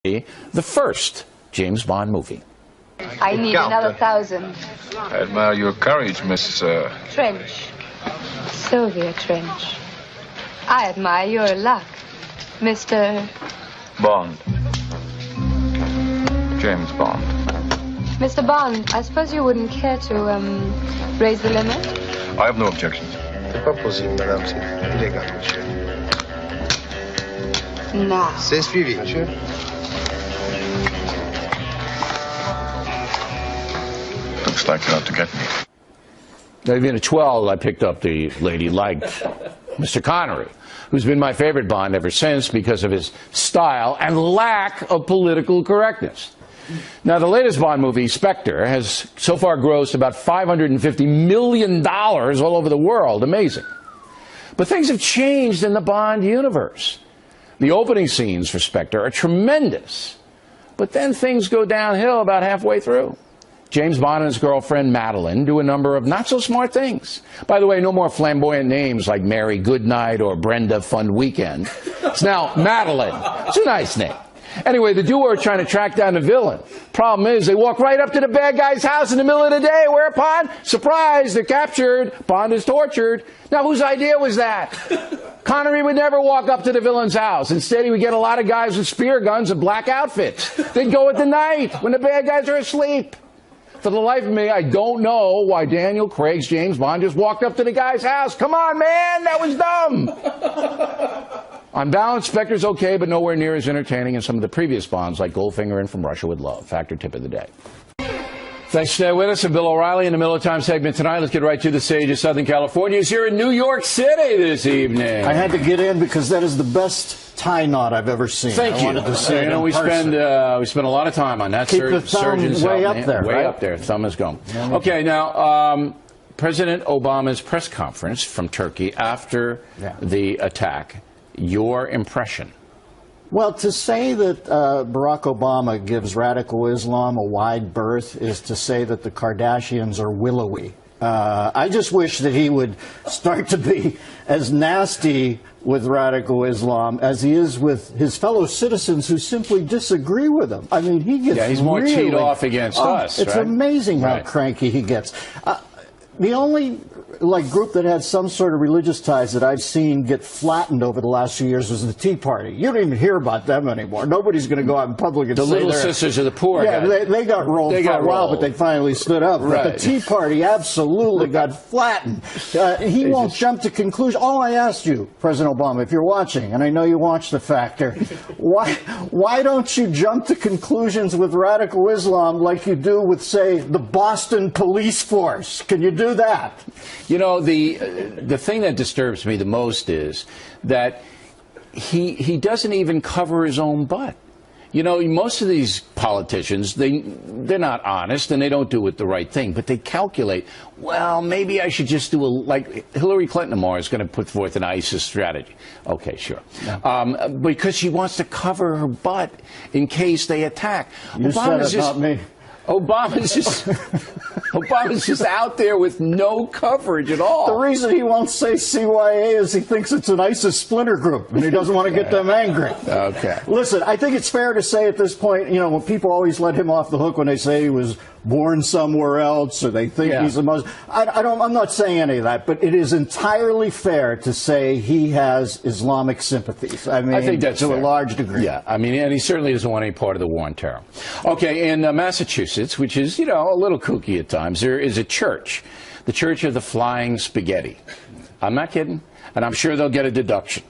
the first James Bond movie. I need another 1,000. I admire your courage, Miss... Trench. Sylvia Trench. I admire your luck, Mr... Bond. James Bond. Mr. Bond, I suppose you wouldn't care to, raise the limit? I have no objections. C'est pas possible, madame, c'est illégal, monsieur. No. C'est suivi, monsieur. Looks like you're out to get me. Now, even at 12, I picked up the lady liked Mr. Connery, who's been my favorite Bond ever since because of his style and lack of political correctness. Now, the latest Bond movie, Spectre, has so far grossed about $550 million all over the world. Amazing. But things have changed in the Bond universe. The opening scenes for Spectre are tremendous. But then things go downhill about halfway through. James Bond and his girlfriend, Madeline, do a number of not-so-smart things. By the way, no more flamboyant names like Mary Goodnight or Brenda Fun Weekend. It's now Madeline. It's a nice name. Anyway, the duo are trying to track down the villain. Problem is, they walk right up to the bad guy's house in the middle of the day, whereupon, surprise, they're captured. Bond is tortured. Now, whose idea was that? Connery would never walk up to the villain's house. Instead, he would get a lot of guys with spear guns and black outfits. They'd go at the night when the bad guys are asleep. For the life of me, I don't know why Daniel Craig's James Bond just walked up to the guy's house. Come on, man, that was dumb. On balance, Spectre's okay, but nowhere near as entertaining as some of the previous Bonds like Goldfinger and From Russia with Love. Factor tip of the day. Thanks for staying with us. I'm Bill O'Reilly in the Middle of Time segment tonight. Let's get right to the stage of Southern California. He's here in New York City this evening. I had to get in because that is the best tie knot I've ever seen. Thank you. I wanted to say we spend a lot of time on that. Keep the thumb way up there. Way right? up there. Thumb is gone. Okay, now, President Obama's press conference from Turkey after the attack. Your impression? Well, to say that Barack Obama gives radical Islam a wide berth is to say that the Kardashians are willowy. I just wish that he would start to be as nasty with radical Islam as he is with his fellow citizens who simply disagree with him. I mean, he gets he's more really, teed off against us. It's right? amazing how cranky he gets. The only group that had some sort of religious ties that I've seen get flattened over the last few years was the Tea Party. You don't even hear about them anymore. Nobody's going to go out in public and say the Little Sisters of the Poor. Yeah, they got rolled for a while, but they finally stood up. Right. But the Tea Party absolutely got flattened. He won't jump to conclusions. All I asked you, President Obama, if you're watching, and I know you watch The Factor, why don't you jump to conclusions with radical Islam like you do with, say, the Boston police force? Can you do that? You know, the thing that disturbs me the most is that he doesn't even cover his own butt. You know, most of these politicians, they're not honest and they don't do it the right thing, but they calculate, well, maybe I should just do like Hillary Clinton tomorrow is going to put forth an ISIS strategy. Okay, sure. Yeah. Because she wants to cover her butt in case they attack. You said it, not me. Obama's just out there with no coverage at all. The reason he won't say CYA is he thinks it's an ISIS splinter group, and he doesn't want to get them angry. Okay. Listen, I think it's fair to say at this point, you know, when people always let him off the hook when they say he was born somewhere else, or they think he's a Muslim. I'm not saying any of that, but it is entirely fair to say he has Islamic sympathies. I mean, I think that's to a large degree. Yeah, I mean, and he certainly doesn't want any part of the war on terror. Okay, in Massachusetts, which is, you know, a little kooky at times, there is a church, the Church of the Flying Spaghetti. I'm not kidding, and I'm sure they'll get a deduction.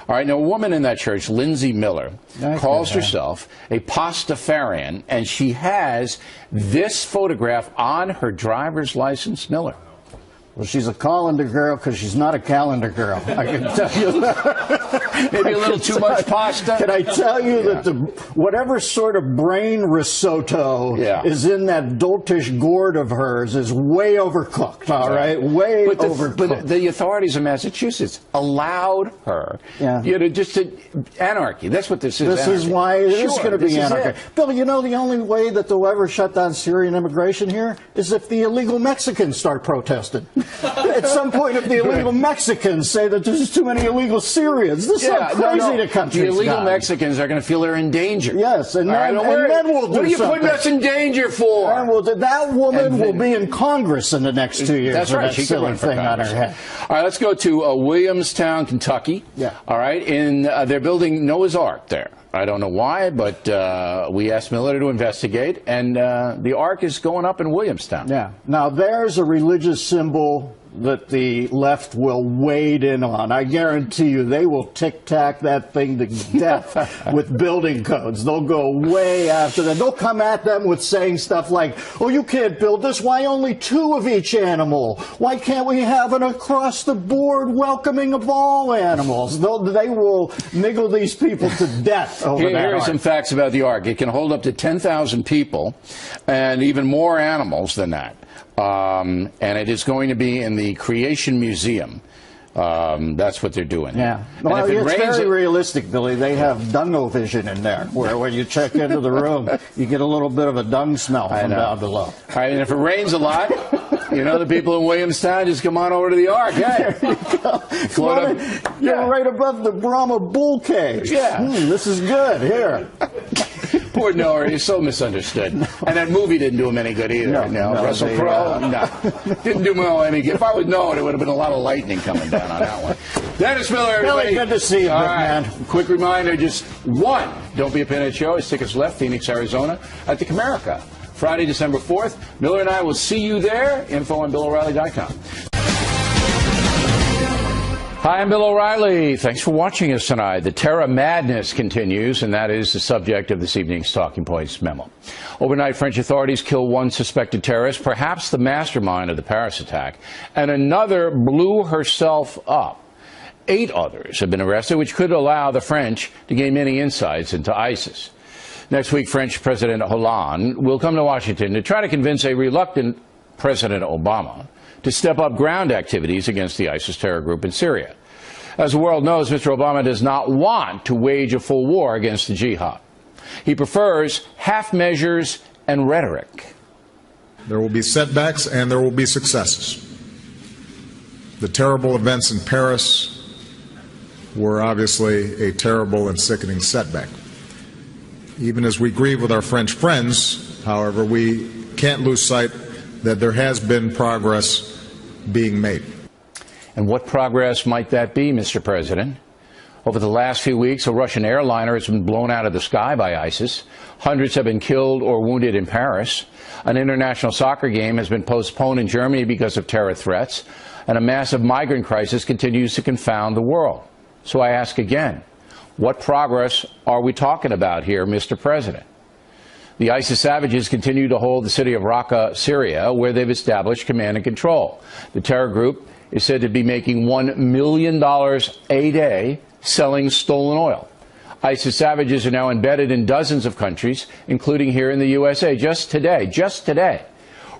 All right, now a woman in that church, Lindsay Miller, calls herself a Pastafarian, and she has this photograph on her driver's license, Miller. Well, she's a colander girl because she's not a calendar girl. I can tell you that. Maybe a little too much pasta. Can I tell you that whatever sort of brain risotto is in that doltish gourd of hers is way overcooked, all right? Way overcooked. But the authorities of Massachusetts allowed her, you know, just to anarchy. That's what this is. This is why it is going to be anarchy. Bill, you know, the only way that they'll ever shut down Syrian immigration here is if the illegal Mexicans start protesting. At some point, if the illegal Mexicans say that there's too many illegal Syrians, this is how crazy the country's The illegal gone. Mexicans are going to feel they're in danger. Yes, and then we'll do What are you something. putting us in danger for? And that woman will be in Congress in the next 2 years. That's right. With that She could silly run for thing on her Congress. head. All right, let's go to Williamstown, Kentucky. Yeah. All right, they're building Noah's Ark there. I don't know why, but we asked Miller to investigate, and the Ark is going up in Williamstown. Yeah. Now, there's a religious symbol that the left will wade in on. I guarantee you they will tic-tac that thing to death with building codes. They'll go way after that. They'll come at them with saying stuff like, oh, you can't build this. Why only 2 of each animal? Why can't we have an across-the-board welcoming of all animals? They will niggle these people to death over that Here are Ark. some facts about the Ark. It can hold up to 10,000 people and even more animals than that. And it is going to be in the Creation Museum. That's what they're doing. Yeah. And Well, if it it's rains, very realistic, Billy. They have dungo vision in there, where when you check into the room, you get a little bit of a dung smell from down below. All right, and if it rains a lot, you know, the people in Williamstown just come on over to the Ark. Hey, float up. You're right above the Brahma bull cage. Yeah. This is good. Here. Poor Noah, he's so misunderstood. And that movie didn't do him any good either. No, Russell they, Crowe, no. Didn't do Noah any good. If I would know it, it would have been a lot of lightning coming down on that one. Dennis Miller, everybody. Billy, good to see you, All big right. man. Quick reminder, just one Don't Be a Pinhead show. His tickets left, Phoenix, Arizona, at the Comerica. Friday, December 4th. Miller and I will see you there. Info on BillO'Reilly.com. Hi, I'm Bill O'Reilly. Thanks for watching us tonight. The terror madness continues, and that is the subject of this evening's Talking Points memo. Overnight, French authorities kill one suspected terrorist, perhaps the mastermind of the Paris attack, and another blew herself up. 8 others have been arrested, which could allow the French to gain many insights into ISIS. Next week, French President Hollande will come to Washington to try to convince a reluctant President Obama to step up ground activities against the ISIS terror group in Syria. As the world knows, Mr. Obama does not want to wage a full war against the jihad. He prefers half measures and rhetoric. There will be setbacks and there will be successes. The terrible events in Paris were obviously a terrible and sickening setback. Even as we grieve with our French friends, however, we can't lose sight that there has been progress being made. And what progress might that be, Mr. President? Over the last few weeks, a Russian airliner has been blown out of the sky by ISIS. Hundreds have been killed or wounded in Paris. An international soccer game has been postponed in Germany because of terror threats. And a massive migrant crisis continues to confound the world. So I ask again, what progress are we talking about here, Mr. President? The ISIS savages continue to hold the city of Raqqa, Syria, where they've established command and control. The terror group is said to be making $1 million a day selling stolen oil. ISIS savages are now embedded in dozens of countries, including here in the USA. Just today,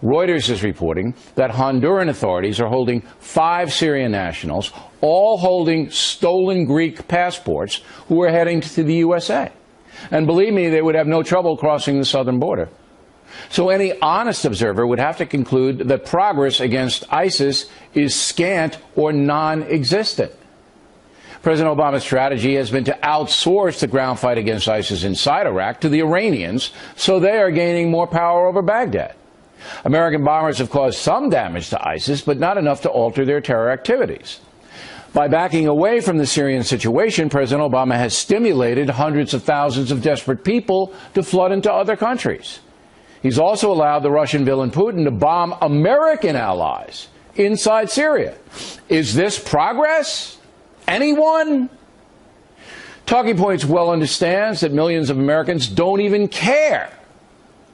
Reuters is reporting that Honduran authorities are holding 5 Syrian nationals, all holding stolen Greek passports, who are heading to the USA. And believe me, they would have no trouble crossing the southern border. So any honest observer would have to conclude that progress against ISIS is scant or non-existent. President Obama's strategy has been to outsource the ground fight against ISIS inside Iraq to the Iranians, so they are gaining more power over Baghdad. American bombers have caused some damage to ISIS, but not enough to alter their terror activities. By backing away from the Syrian situation, President Obama has stimulated hundreds of thousands of desperate people to flood into other countries. He's also allowed the Russian villain Putin to bomb American allies inside Syria. Is this progress? Anyone? Talking Points well understands that millions of Americans don't even care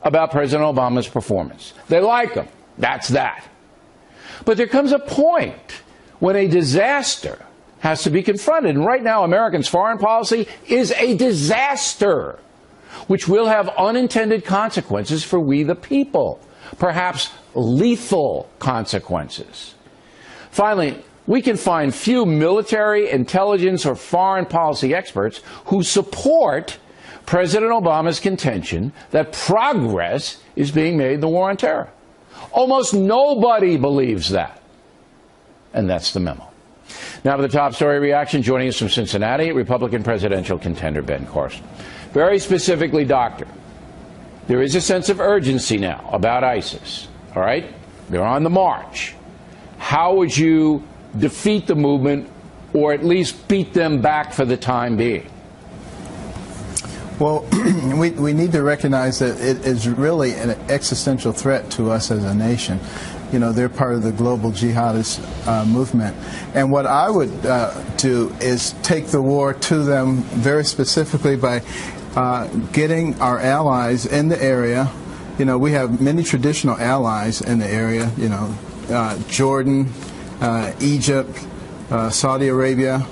about President Obama's performance. They like him. That's that. But there comes a point when a disaster has to be confronted. And right now, Americans' foreign policy is a disaster, which will have unintended consequences for we the people, perhaps lethal consequences. Finally, we can find few military, intelligence, or foreign policy experts who support President Obama's contention that progress is being made in the war on terror. Almost nobody believes that. And that's the memo. Now for the top story reaction, joining us from Cincinnati, Republican presidential contender Ben Carson. Very specifically, Doctor, there is a sense of urgency now about ISIS, all right? They're on the march. How would you defeat the movement or at least beat them back for the time being? Well, we need to recognize that it is really an existential threat to us as a nation. You know, they're part of the global jihadist movement. And what I would do is take the war to them very specifically by getting our allies in the area. You know, we have many traditional allies in the area, you know, Jordan, Egypt, Saudi Arabia,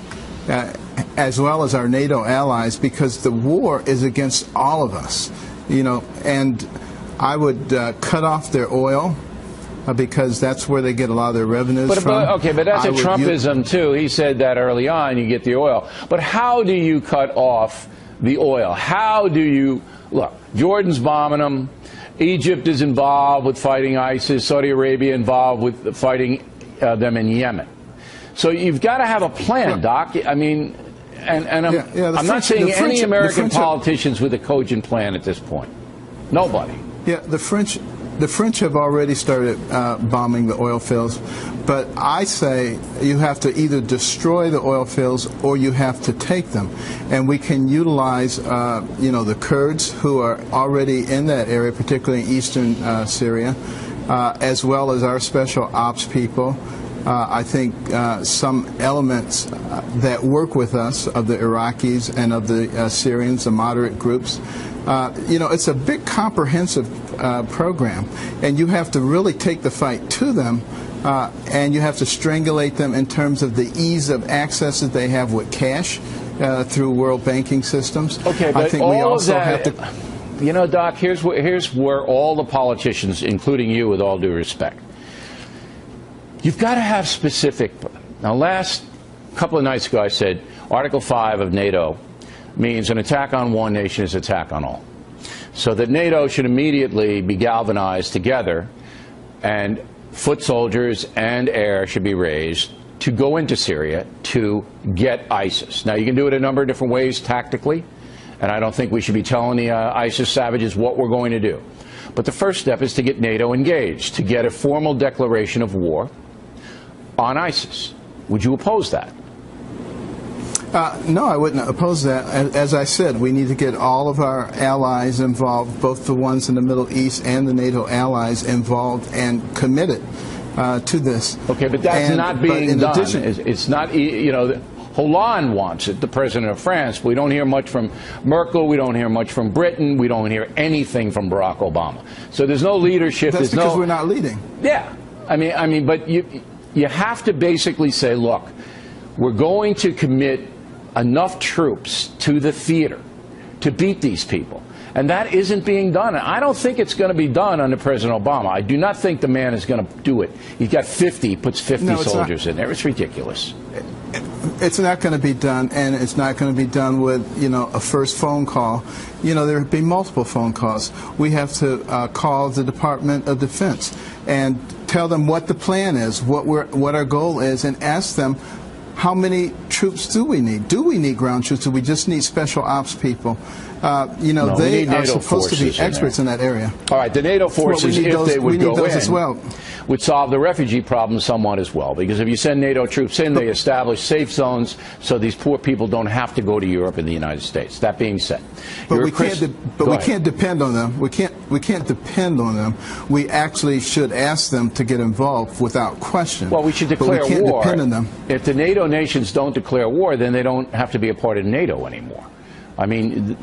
as well as our NATO allies, because the war is against all of us, you know, and I would cut off their oil because that's where they get a lot of their revenues from. Okay, but that's a Trumpism too. He said that early on, you get the oil. But how do you cut off the oil? How do you, look, Jordan's bombing them, Egypt is involved with fighting ISIS, Saudi Arabia involved with fighting them in Yemen. So you've got to have a plan, Doc. I mean, I'm not seeing any American politicians with a cogent plan at this point. Nobody. Yeah, the French have already started bombing the oil fields, but I say you have to either destroy the oil fields or you have to take them, and we can utilize, you know, the Kurds who are already in that area, particularly in eastern Syria, as well as our special ops people. I think some elements that work with us of the Iraqis and of the Syrians, the moderate groups. You know, it's a big comprehensive program, and you have to really take the fight to them, and you have to strangulate them in terms of the ease of access that they have with cash through world banking systems. Okay, but I think all we also of that, have to. You know, Doc, here's where all the politicians, including you, with all due respect, you've got to have specific. Now, last couple of nights ago, I said Article 5 of NATO means an attack on one nation is an attack on all. So that NATO should immediately be galvanized together, and foot soldiers and air should be raised to go into Syria to get ISIS. Now, you can do it a number of different ways tactically, and I don't think we should be telling the ISIS savages what we're going to do. But the first step is to get NATO engaged, to get a formal declaration of war on ISIS. Would you oppose that? No, I wouldn't oppose that. As I said, we need to get all of our allies involved, both the ones in the Middle East and the NATO allies involved and committed to this. Okay, but that's not being done. It's not, you know, Hollande wants it, the president of France. We don't hear much from Merkel. We don't hear much from Britain. We don't hear anything from Barack Obama. So there's no leadership. That's because we're not leading. Yeah. I mean, but you have to basically say, look, we're going to commit enough troops to the theater to beat these people. And that isn't being done. I don't think it's going to be done under President Obama. I do not think the man is going to do it. He's got 50, he puts 50 soldiers in there. It's ridiculous. It's not going to be done, and it's not going to be done with, you know, a first phone call. You know, there have been multiple phone calls. We have to call the Department of Defense and tell them what the plan is, what our goal is, and ask them, how many troops do we need? Do we need ground troops? Do we just need special ops people? You know, they are supposed to be experts in that area. All right, the NATO forces, if they would go in, as well, would solve the refugee problem somewhat as well. Because if you send NATO troops in, they establish safe zones so these poor people don't have to go to Europe and the United States. That being said, but we can't depend on them. We can't depend on them. We actually should ask them to get involved without question. Well, we should declare war. But we can't depend on them. If the NATO nations don't declare war, then they don't have to be a part of NATO anymore. I mean,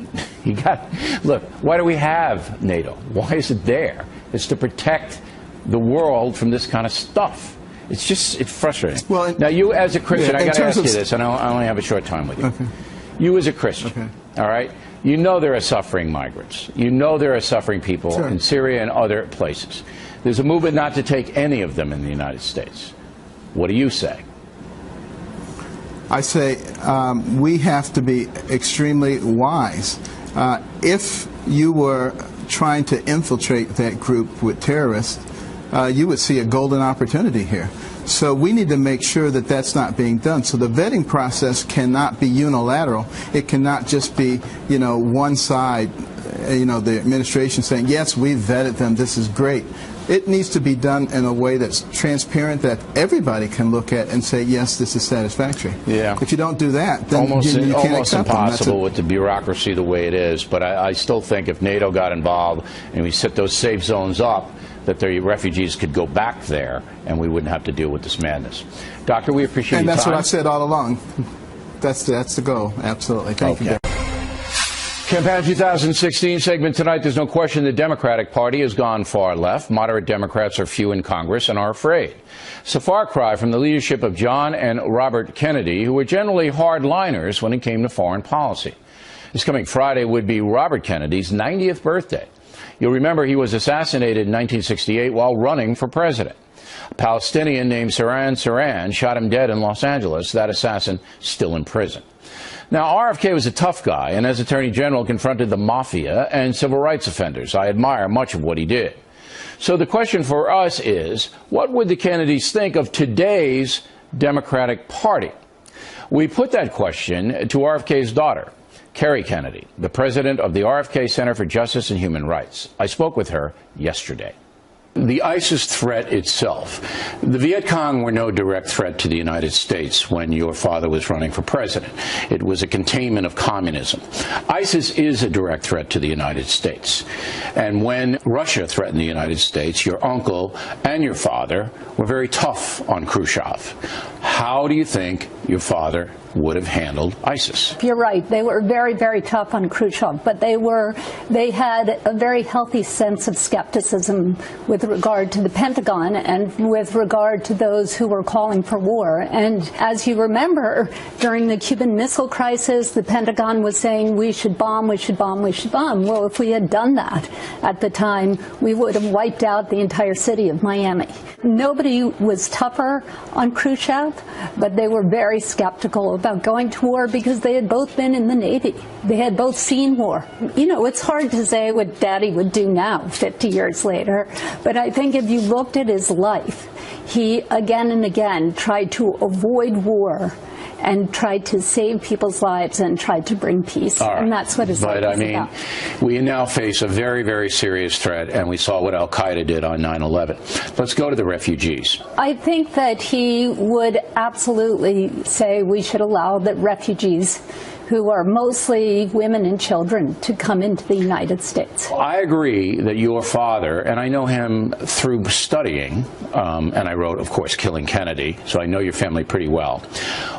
look, why do we have NATO? Why is it there? It's to protect the world from this kind of stuff. It's frustrating. Well, now, you as a Christian, I got to ask you this, and I only have a short time with you. Okay. You as a Christian, all right, you know there are suffering migrants. You know there are suffering people in Syria and other places. There's a movement not to take any of them in the United States. What do you say? I say we have to be extremely wise. If you were trying to infiltrate that group with terrorists, you would see a golden opportunity here. So we need to make sure that that's not being done. So the vetting process cannot be unilateral. It cannot just be, one side, the administration saying, yes, we've vetted them, this is great. It needs to be done in a way that's transparent, that everybody can look at and say, yes, this is satisfactory. Yeah. If you don't do that, then almost you can't accept impossible with the bureaucracy the way it is. But I still think if NATO got involved and we set those safe zones up, that the refugees could go back there and we wouldn't have to deal with this madness. Doctor, we appreciate your time. And that's what I've said all along. That's the goal. Absolutely. Thank you. Campaign 2016 segment tonight. There's no question the Democratic Party has gone far left. Moderate Democrats are few in Congress and are afraid. It's a far cry from the leadership of John and Robert Kennedy, who were generally hardliners when it came to foreign policy. This coming Friday would be Robert Kennedy's 90th birthday. You'll remember he was assassinated in 1968 while running for president. A Palestinian named Sirhan shot him dead in Los Angeles. That assassin still in prison. Now, RFK was a tough guy, and as Attorney General confronted the mafia and civil rights offenders. I admire much of what he did. So the question for us is, what would the Kennedys think of today's Democratic Party? We put that question to RFK's daughter, Kerry Kennedy, the president of the RFK Center for Justice and Human Rights. I spoke with her yesterday. The ISIS threat itself. The Viet Cong were no direct threat to the United States when your father was running for president. It was a containment of communism. ISIS is a direct threat to the United States. And when Russia threatened the United States, your uncle and your father were very tough on Khrushchev. How do you think your father would have handled ISIS? You're right. They were very, very tough on Khrushchev, but they had a very healthy sense of skepticism with regard to the Pentagon and with regard to those who were calling for war. And as you remember, during the Cuban Missile Crisis, the Pentagon was saying we should bomb, we should bomb, we should bomb. Well, if we had done that at the time, we would have wiped out the entire city of Miami. Nobody was tougher on Khrushchev, but they were very skeptical about going to war because they had both been in the Navy. They had both seen war. It's hard to say what Daddy would do now, 50 years later, but I think if you looked at his life, he again and again tried to avoid war and tried to save people's lives and tried to bring peace. Right. And that's what his life is about. We now face a very, very serious threat, and we saw what al-Qaeda did on 9/11. Let's go to the refugees. I think that he would absolutely say we should allow the refugees, who are mostly women and children, to come into the United States. I agree that your father, and I know him through studying, and I wrote, of course, Killing Kennedy, so I know your family pretty well,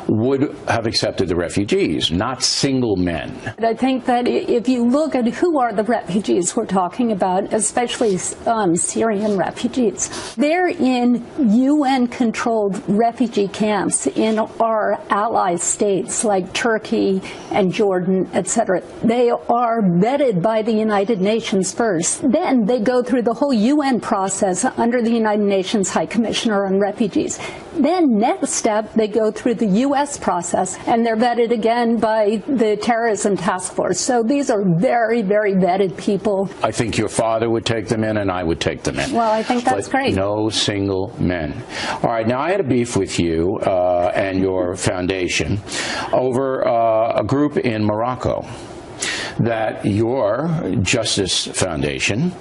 would have accepted the refugees, not single men. I think that if you look at who are the refugees we're talking about, especially Syrian refugees, they're in UN-controlled refugee camps in our ally states like Turkey and Jordan, etc. They are vetted by the United Nations first. Then they go through the whole UN process under the United Nations High Commissioner on Refugees. Then next step, they go through the U.S. process, and they're vetted again by the Terrorism Task Force. So these are very, very vetted people. I think your father would take them in, and I would take them in. Well, I think that's great. No single men. All right, now I had a beef with you and your foundation over a group in Morocco that your Justice Foundation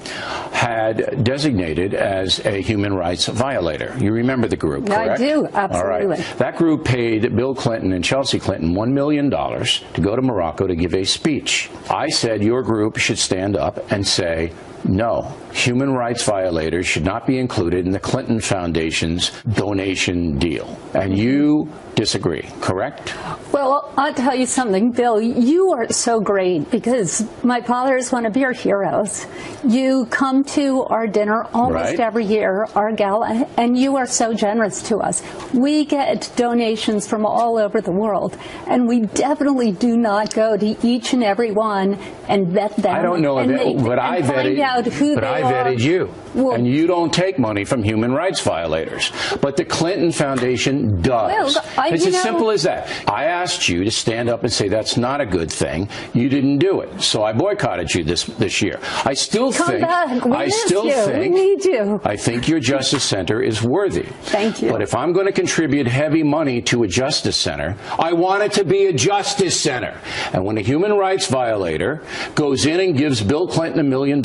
had designated as a human rights violator. You remember the group, correct? I do, absolutely. All right. That group paid Bill Clinton and Chelsea Clinton $1 million to go to Morocco to give a speech. I said your group should stand up and say, no, human rights violators should not be included in the Clinton Foundation's donation deal. And you disagree, correct? Well, I'll tell you something, Bill. You are so great because my father is one of your heroes. You come to our dinner almost every year, our gala, and you are so generous to us. We get donations from all over the world, and we definitely do not go to each and every one and vet them. I don't know, but I vetted out who but they I are. vetted you, Well, and you don't take money from human rights violators. But the Clinton Foundation does. Well, It's as simple as that. I asked you to stand up and say that's not a good thing. You didn't do it, so I boycotted you this year. I still Come think. back. We I miss still you. think. We need you. I think your Justice Center is worthy. Thank you. But if I'm going to contribute heavy money to a Justice Center, I want it to be a Justice Center. And when a human rights violator goes in and gives Bill Clinton $1 million,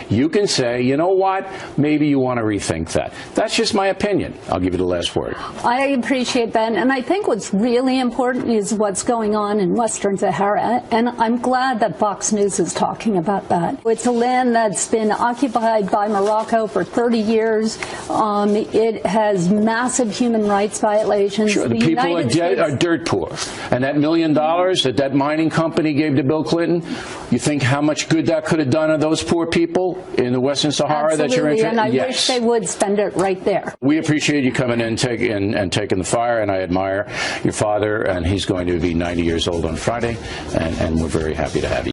you can say, you know what, maybe you want to rethink that. That's just my opinion. I'll give you the last word. I appreciate that, and I think what's really important is what's going on in Western Sahara, and I'm glad that Fox News is talking about that. It's a land that's been occupied by Morocco for 30 years. It has massive human rights violations. Sure, the people are dirt poor. And that $1 million that mining company gave to Bill Clinton, you think how much good that could have done to those poor people in the Western Sahara? Absolutely, that you're interested in? and I wish they would spend it right there. We appreciate you coming in and taking the fire, and I admire your father, and he's going to be 90 years old on Friday, and we're very happy to have you.